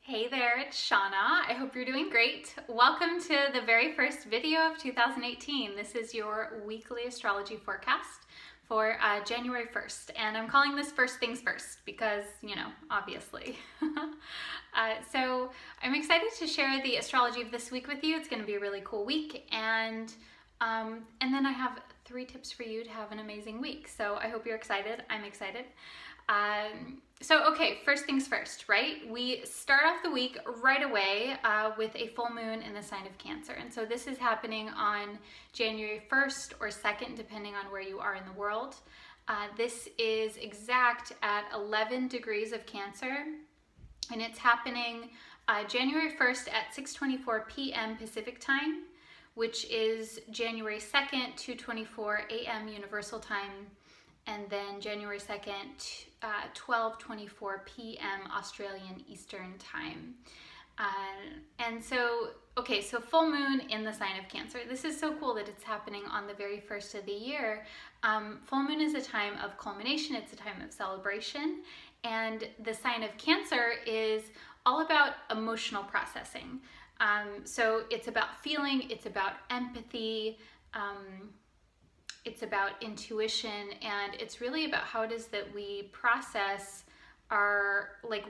Hey there, it's Shauna. I hope you're doing great. Welcome to the very first video of 2018. This is your weekly astrology forecast for January 1st. And I'm calling this First Things First because, obviously. So I'm excited to share the astrology of this week with you. It's going to be a really cool week. And then I have 3 tips for you to have an amazing week. So I hope you're excited. I'm excited. Okay, first things first, right? We start off the week right away with a full moon in the sign of Cancer. And so this is happening on January 1st or 2nd, depending on where you are in the world. This is exact at 11 degrees of Cancer, and it's happening January 1st at 6:24 p.m. Pacific time, which is January 2nd, 2:24 a.m. Universal time, and then January 2nd, 12:24 p.m. Australian Eastern Time. So full moon in the sign of Cancer. This is so cool that it's happening on the very first of the year. Full moon is a time of culmination. It's a time of celebration. And the sign of Cancer is all about emotional processing. So it's about feeling, it's about empathy, it's about intuition, and it's really about how it is that we process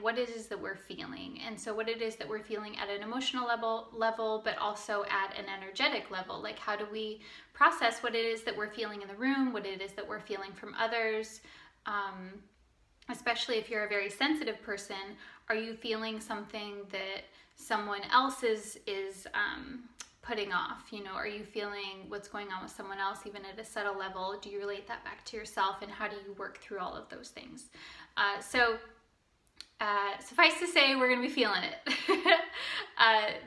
what it is that we're feeling. And so what it is that we're feeling at an emotional level, but also at an energetic level. Like, how do we process what it is that we're feeling in the room, what it is that we're feeling from others, especially if you're a very sensitive person. Are you feeling something that someone else is putting off? Are you feeling what's going on with someone else, even at a subtle level? Do you relate that back to yourself, and how do you work through all of those things? Suffice to say, we're going to be feeling it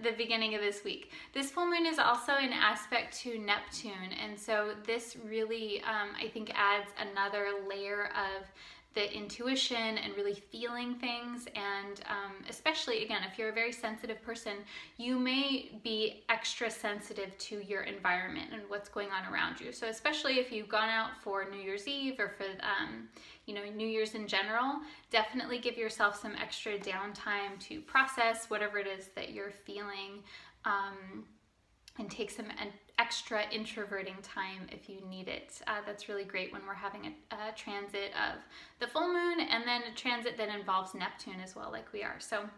the beginning of this week. This full moon is also an aspect to Neptune, and so this really, I think, adds another layer of the intuition and really feeling things. And especially, again, if you're a very sensitive person, you may be extra sensitive to your environment and what's going on around you. So especially if you've gone out for New Year's Eve or for New Year's in general, definitely give yourself some extra downtime to process whatever it is that you're feeling, and take some extra introverting time if you need it. That's really great when we're having a transit of the full moon, and then a transit that involves Neptune as well, like we are. So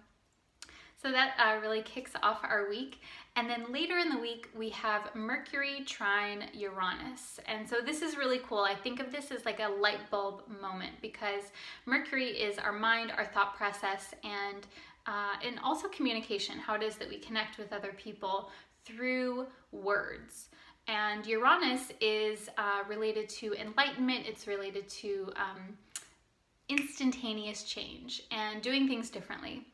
that really kicks off our week. And then later in the week, we have Mercury trine Uranus. And so this is really cool. I think of this as like a light bulb moment, because Mercury is our mind, our thought process, and also communication, how it is that we connect with other people through words. And Uranus is related to enlightenment. It's related to instantaneous change and doing things differently.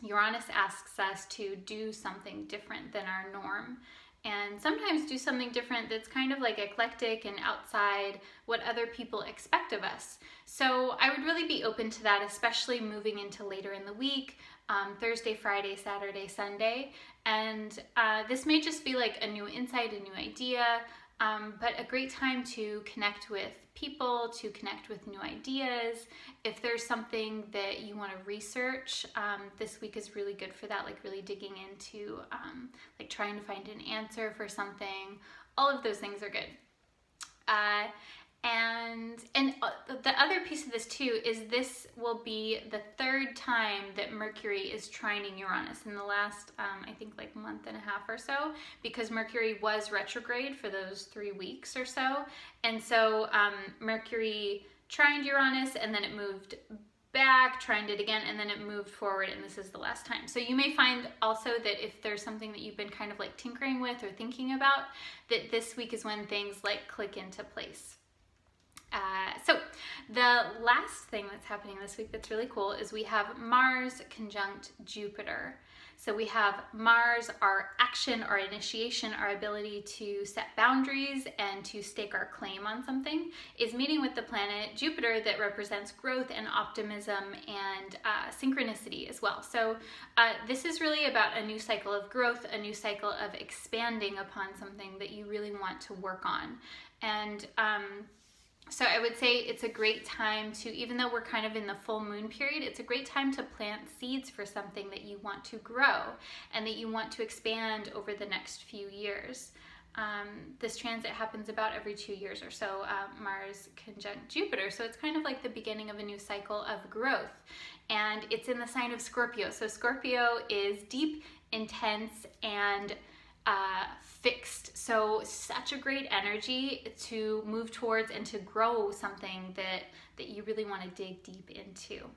Uranus asks us to do something different than our norm, and sometimes do something different that's kind of like eclectic and outside what other people expect of us. So I would really be open to that, especially moving into later in the week, Thursday, Friday, Saturday, Sunday. And this may just be like a new insight, a new idea, but a great time to connect with people, to connect with new ideas. If there's something that you want to research, this week is really good for that, like really digging into like trying to find an answer for something. All of those things are good. And the other piece of this too is this will be the 3rd time that Mercury is trining Uranus in the last, I think, like month and a half or so, because Mercury was retrograde for those 3 weeks or so. And so Mercury trined Uranus, and then it moved back, trined it again, and then it moved forward, and this is the last time. So you may find also that if there's something that you've been kind of like tinkering with or thinking about, that this week is when things like click into place. So the last thing that's happening this week that's really cool is we have Mars conjunct Jupiter. So we have Mars, our action, our initiation, our ability to set boundaries and to stake our claim on something, is meeting with the planet Jupiter that represents growth and optimism and synchronicity as well. So this is really about a new cycle of growth, a new cycle of expanding upon something that you really want to work on. And So I would say it's a great time to, even though we're kind of in the full moon period, it's a great time to plant seeds for something that you want to grow and that you want to expand over the next few years. This transit happens about every 2 years or so, Mars conjunct Jupiter. So it's kind of like the beginning of a new cycle of growth. And it's in the sign of Scorpio. So Scorpio is deep, intense, and fixed. So such a great energy to move towards and to grow something that you really want to dig deep into.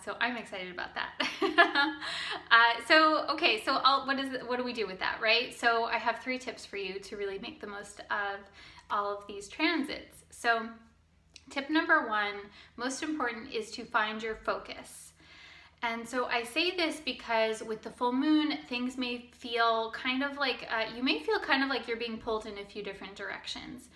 So I'm excited about that. What do we do with that, right? So I have 3 tips for you to really make the most of all of these transits. So tip number 1, most important, is to find your focus. And so I say this because with the full moon, things may feel kind of like, you may feel kind of like you're being pulled in a few different directions.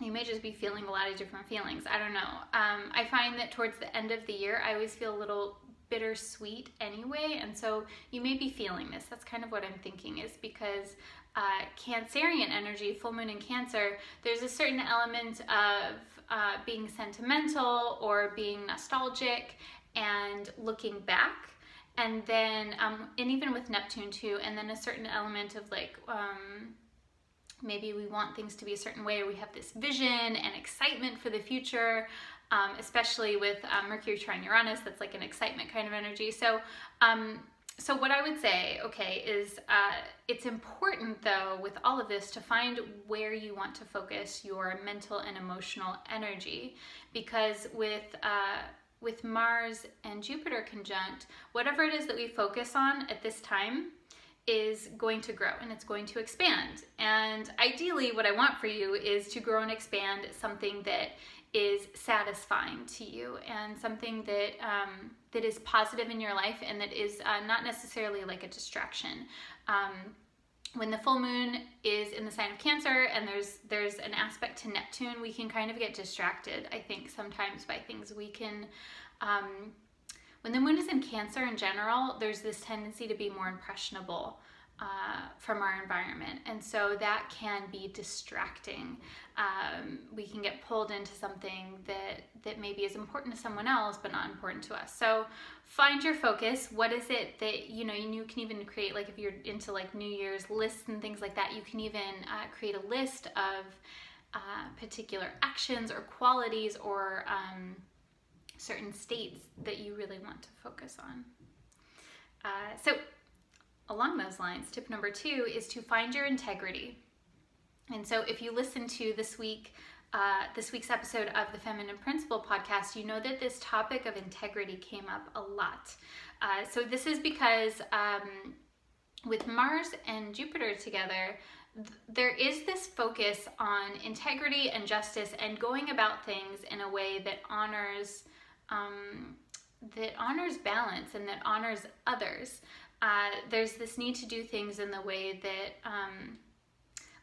You may just be feeling a lot of different feelings. I don't know. I find that towards the end of the year, I always feel a little bittersweet anyway. And so you may be feeling this. That's kind of what I'm thinking, is because Cancerian energy, full moon in Cancer, there's a certain element of being sentimental or being nostalgic and looking back. And then, and even with Neptune too, and then a certain element of like, maybe we want things to be a certain way, or we have this vision and excitement for the future, especially with Mercury trine Uranus. That's like an excitement kind of energy. So, so what I would say, okay, is it's important though with all of this to find where you want to focus your mental and emotional energy, because with Mars and Jupiter conjunct, whatever it is that we focus on at this time is going to grow and it's going to expand. And ideally what I want for you is to grow and expand something that is satisfying to you and something that that is positive in your life and that is not necessarily like a distraction. When the full moon is in the sign of Cancer and there's an aspect to Neptune, we can kind of get distracted, I think, sometimes by things. We can, when the moon is in Cancer in general, there's this tendency to be more impressionable from our environment, and so that can be distracting. We can get pulled into something that maybe is important to someone else but not important to us. So find your focus. What is it that you can even create, like if you're into like New Year's lists and things like that, you can even create a list of particular actions or qualities or certain states that you really want to focus on. So along those lines, tip number 2 is to find your integrity. And so if you listen to this week's episode of the Feminine Principle podcast, you know that this topic of integrity came up a lot. So this is because with Mars and Jupiter together, there is this focus on integrity and justice and going about things in a way that honors balance and that honors others. There's this need to do things in the way that,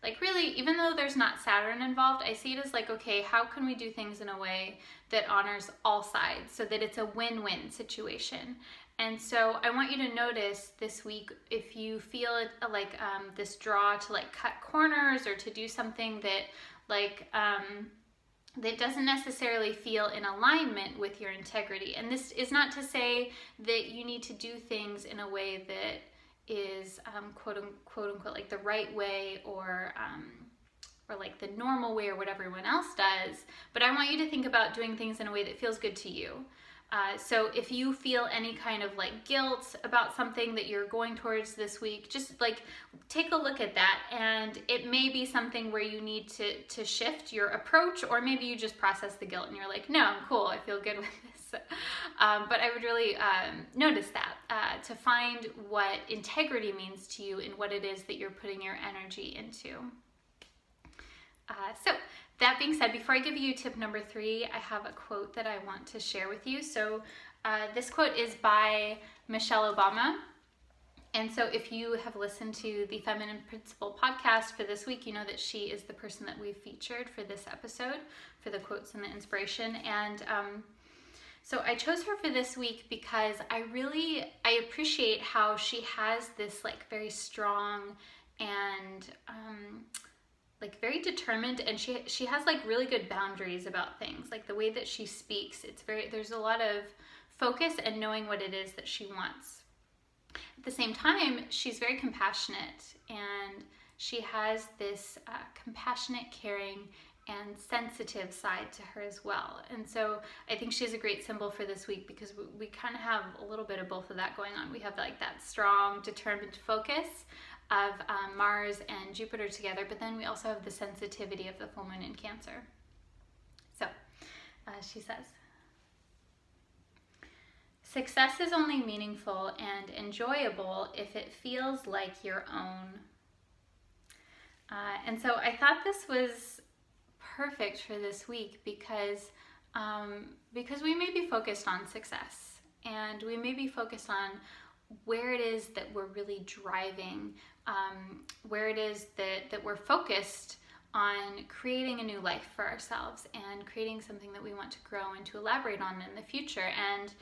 like really, even though there's not Saturn involved, I see it as like, okay, how can we do things in a way that honors all sides so that it's a win-win situation? And so I want you to notice this week, if you feel like this draw to like cut corners or to do something that like, that doesn't necessarily feel in alignment with your integrity. And this is not to say that you need to do things in a way that is quote unquote like the right way or like the normal way or what everyone else does, but I want you to think about doing things in a way that feels good to you. So if you feel any kind of like guilt about something that you're going towards this week, just like take a look at that, and it may be something where you need to shift your approach, or maybe you just process the guilt and you're like, no, I'm cool, I feel good with this. But I would really notice that to find what integrity means to you and what it is that you're putting your energy into. So that being said, before I give you tip number 3, I have a quote that I want to share with you. So this quote is by Michelle Obama. And so if you have listened to the Feminine Principle podcast for this week, you know that she is the person that we've featured for this episode, for the quotes and the inspiration. And so I chose her for this week because I appreciate how she has this like very strong and like very determined, and she has like really good boundaries about things, like the way that she speaks. There's a lot of focus and knowing what it is that she wants. At the same time, she's very compassionate, and she has this compassionate, caring, and sensitive side to her as well. And so I think she's a great symbol for this week, because we kind of have a little bit of both of that going on. We have like that strong, determined focus of Mars and Jupiter together, but then we also have the sensitivity of the full moon in Cancer. So she says, success is only meaningful and enjoyable if it feels like your own. And so I thought this was perfect for this week, because we may be focused on success, and we may be focused on where it is that we're really driving, where it is that we're focused on creating a new life for ourselves and creating something that we want to grow and to elaborate on in the future. And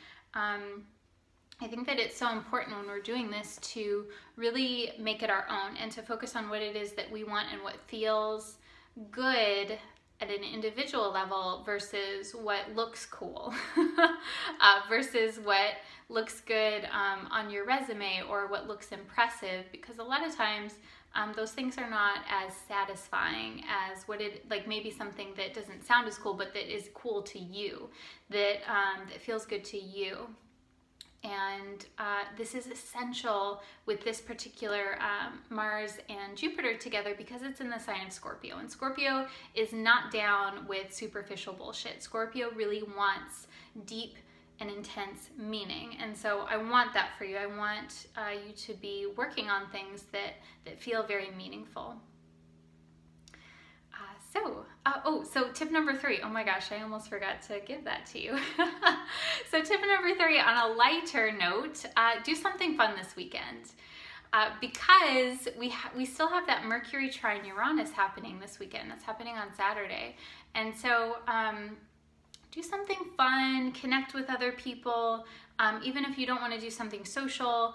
I think that it's so important when we're doing this to really make it our own, and to focus on what it is that we want and what feels good at an individual level versus what looks cool, versus what looks good on your resume or what looks impressive, because a lot of times those things are not as satisfying as like maybe something that doesn't sound as cool, but that is cool to you, that feels good to you. And this is essential with this particular Mars and Jupiter together, because it's in the sign of Scorpio. And Scorpio is not down with superficial bullshit. Scorpio really wants deep and intense meaning. And so I want that for you. I want you to be working on things that feel very meaningful. So tip number 3, oh my gosh, I almost forgot to give that to you. So tip number 3, on a lighter note, do something fun this weekend. Because we still have that Mercury trine Uranus happening this weekend. That's happening on Saturday. And so do something fun, connect with other people. Even if you don't want to do something social,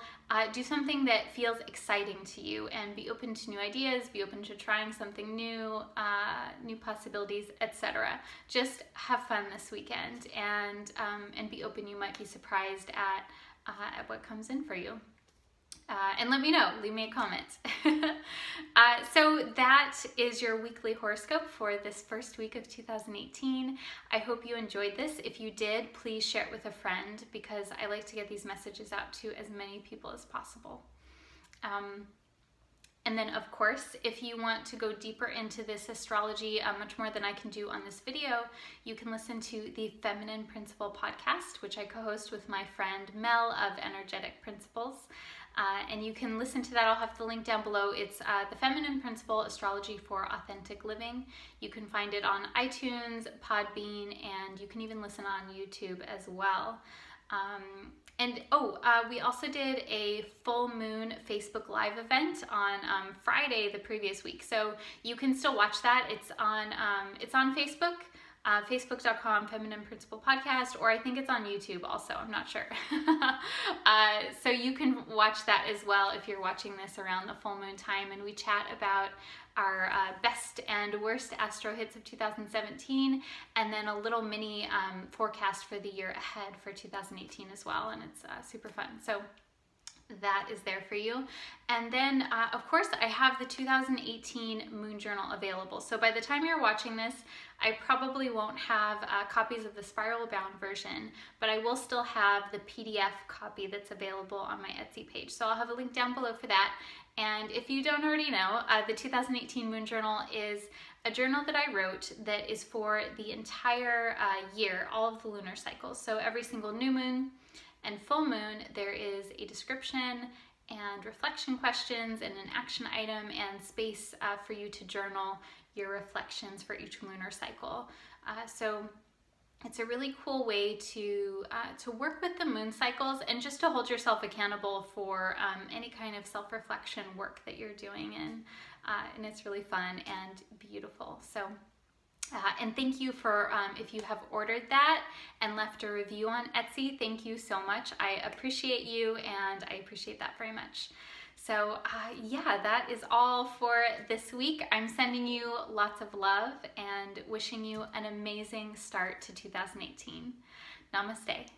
do something that feels exciting to you, and be open to new ideas, be open to trying something new, new possibilities, etc. Just have fun this weekend, and be open. You might be surprised at what comes in for you. And let me know, leave me a comment. So that is your weekly horoscope for this first week of 2018. I hope you enjoyed this. If you did, please share it with a friend, because I like to get these messages out to as many people as possible. And then, of course, if you want to go deeper into this astrology, much more than I can do on this video, you can listen to the Feminine Principle podcast, which I co-host with my friend Mel of Energetic Principles. And you can listen to that. I'll have the link down below. It's the Feminine Principle Astrology for Authentic Living. You can find it on iTunes, Podbean, and you can even listen on YouTube as well. We also did a full moon Facebook Live event on Friday the previous week, so you can still watch that. It's on Facebook. Facebook.com Feminine Principle Podcast, or I think it's on YouTube also, I'm not sure. So you can watch that as well if you're watching this around the full moon time, and we chat about our best and worst astro hits of 2017, and then a little mini forecast for the year ahead for 2018 as well, and it's super fun. So that is there for you. And then of course I have the 2018 moon journal available. So by the time you're watching this, I probably won't have copies of the spiral bound version, but I will still have the PDF copy that's available on my Etsy page. So I'll have a link down below for that. And if you don't already know, the 2018 moon journal is a journal that I wrote that is for the entire year, all of the lunar cycles. So every single new moon and full moon, there is a description and reflection questions and an action item and space for you to journal your reflections for each lunar cycle. So it's a really cool way to work with the moon cycles and just to hold yourself accountable for any kind of self-reflection work that you're doing, and it's really fun and beautiful. So. And thank you for, if you have ordered that and left a review on Etsy, thank you so much. I appreciate you, and I appreciate that very much. So yeah, that is all for this week. I'm sending you lots of love and wishing you an amazing start to 2018. Namaste.